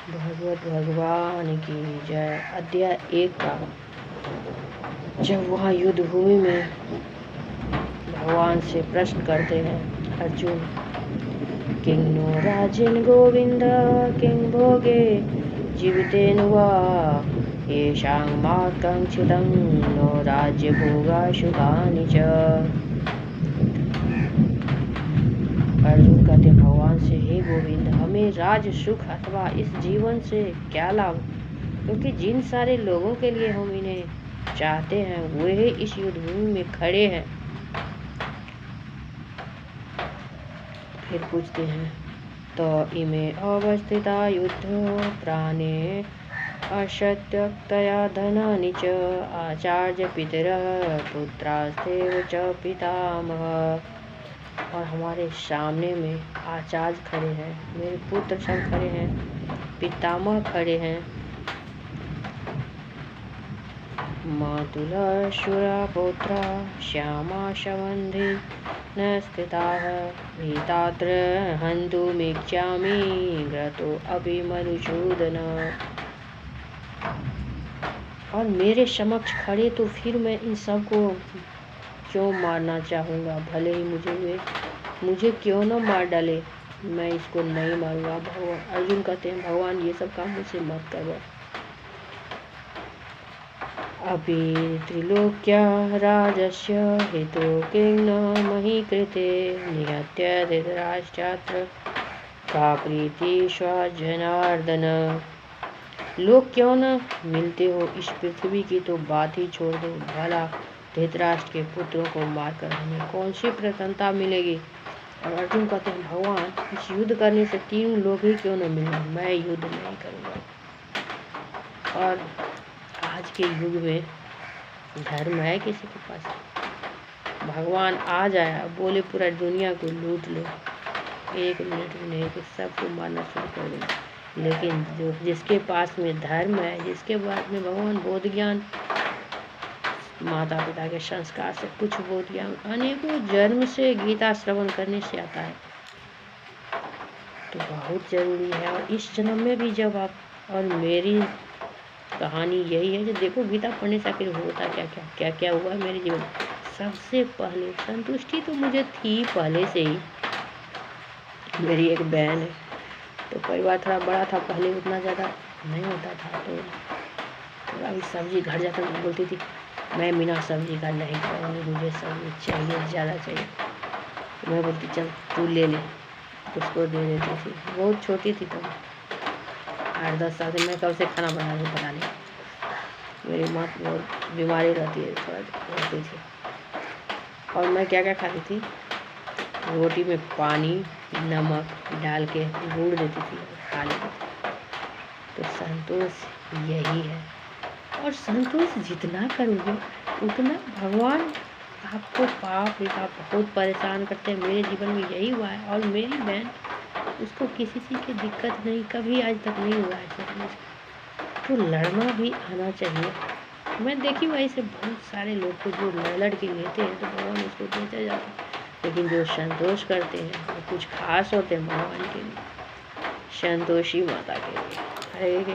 भगवत भगवान की जय। अध्याय 1 का जब वहाँ युद्ध भूमि में भगवान से प्रश्न करते हैं अर्जुन, किं नो राज्येन गोविंद किं भोगे जीवितेन वा येषां माकांक्षितं नो राज्य भोगा सुखानि च। अर्जुन कहते भगवान से, हे गोविंद, हमें राज सुख अथवा इस जीवन से क्या लाभ, क्योंकि जिन सारे लोगों के लिए हम इन्हें चाहते हैं वे ही इस युद्ध भूमि में खड़े हैं। फिर पूछते हैं, तो इमे अवस्थिता युद्ध प्राणे असत्यक्तया धनानि च आचार्य पितरः पुत्रास्तेव च पितामह। और हमारे सामने में आचार्य खड़े हैं, मेरे पुत्र सब खड़े हैं, पितामह खड़े हैं, मातुला शुरा पौत्रा श्यामा शवन्धि न स्थिताः भीतात्र हन्तुमिच्छामि घ्रतो अपि मधुसूदन। और मेरे समक्ष खड़े तो फिर मैं इन सबको क्यों मारना चाहूँगा, भले ही मुझे क्यों न मार डाले, मैं इसको नहीं मारूंगा। भगवान अर्जुन कहते हैं, भगवान ये सब काम मुझसे मत करो। अपि त्रिलोक्या राजस्य हितो किं न मही कृते निहत्य धृतराष्ट्रात्र का प्रीति स्वजनार्दन। लोग क्यों न मिलते हो इस पृथ्वी की तो बात ही छोड़ दो, भला धृतराष्ट्र के पुत्रों को मारकर हमें कौन सी प्रसन्नता मिलेगी। और अर्जुन कहते हैं, भगवान इस युद्ध करने से 3 लोग ही क्यों न मिले, मैं युद्ध नहीं करूँगा। और आज के युग में धर्म है किसी के पास? भगवान आ जाया, बोले पूरा दुनिया को लूट लो, 1 मिनट भी नहीं कि सबको मारना शुरू कर दो। लेकिन जिसके पास में धर्म है, जिसके पास में भगवान बोध ज्ञान, माता पिता के संस्कार से कुछ बोध ज्ञान अनेकों जन्म से गीता श्रवण करने से आता है, तो बहुत जरूरी है। और इस जन्म में भी जब आप, और मेरी कहानी यही है कि देखो गीता पढ़ने से आखिर होता क्या क्या हुआ मेरे जीवन। सबसे पहले संतुष्टि तो मुझे थी पहले से ही, मेरी एक बहन है, तो परिवार थोड़ा बड़ा था, पहले उतना ज़्यादा नहीं होता था, तो थोड़ा भी सब्जी घर जाकर बोलती थी, मैं बिना सब्जी का नहीं खाऊंगी, मुझे सब्जी चाहिए, ज़्यादा चाहिए। मैं बोलती चल तू ले ले, उसको दे देती थी। बहुत छोटी थी तब, 8-10 साल से। मैं कब से खाना बना रही पता नहीं, मेरी माँ बहुत बीमारी रहती है, थोड़ा रहती थी। और मैं क्या क्या खाती थी, रोटी में पानी नमक डाल के गुड़ देती थी, खा लेती थी। तो संतोष यही है, और संतोष जितना करोगे उतना भगवान आपको पाप रेखा बहुत परेशान करते हैं। मेरे जीवन में यही हुआ है, और मेरी बहन, उसको किसी चीज़ की दिक्कत नहीं, कभी आज तक नहीं हुआ है। तो लड़ना भी आना चाहिए। मैं देखी हुआ ऐसे बहुत सारे लोग को जो लड़ के लेते हैं तो भगवान उसको देते जाते हैं, लेकिन जो संतोष करते हैं वो कुछ खास होते हैं भगवान के लिए, संतोषी माता के लिए। हरे कृष्ण।